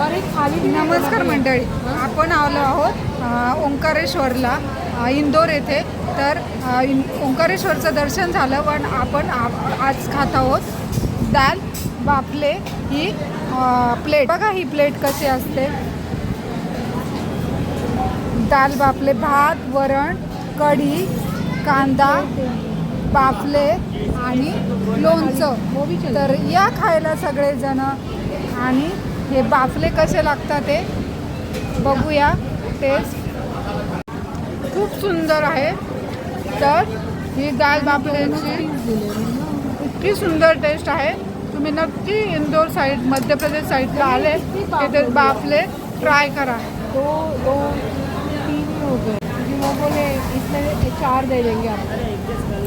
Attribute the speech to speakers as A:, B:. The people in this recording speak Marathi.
A: नमस्कार मंडळी, आपण आलो आहोत ओंकारेश्वरला इंदोर येथे. तर ओंकारेश्वरचं दर्शन झालं, पण आपण आज खात आहोत दाल बाफले ही प्लेट. बघा ही प्लेट कशी असते. दाल बाफले, भात, वरण, कढी, कांदा, बाफले आणि लोणचं. तर या खायला सगळेजण. आणि हे बाफले कसे लागतात ते बघूया. टेस्ट खूप सुंदर आहे. तर ही दाल बाफलेची इतकी सुंदर टेस्ट आहे. तुम्ही नक्की इंदोर साईड, मध्य प्रदेश साईडला आले तिथे बाफले ट्राय करा.
B: दो तीन ही हो गए, क्योंकि वो बोले इसमें 4 दे देंगे आपको.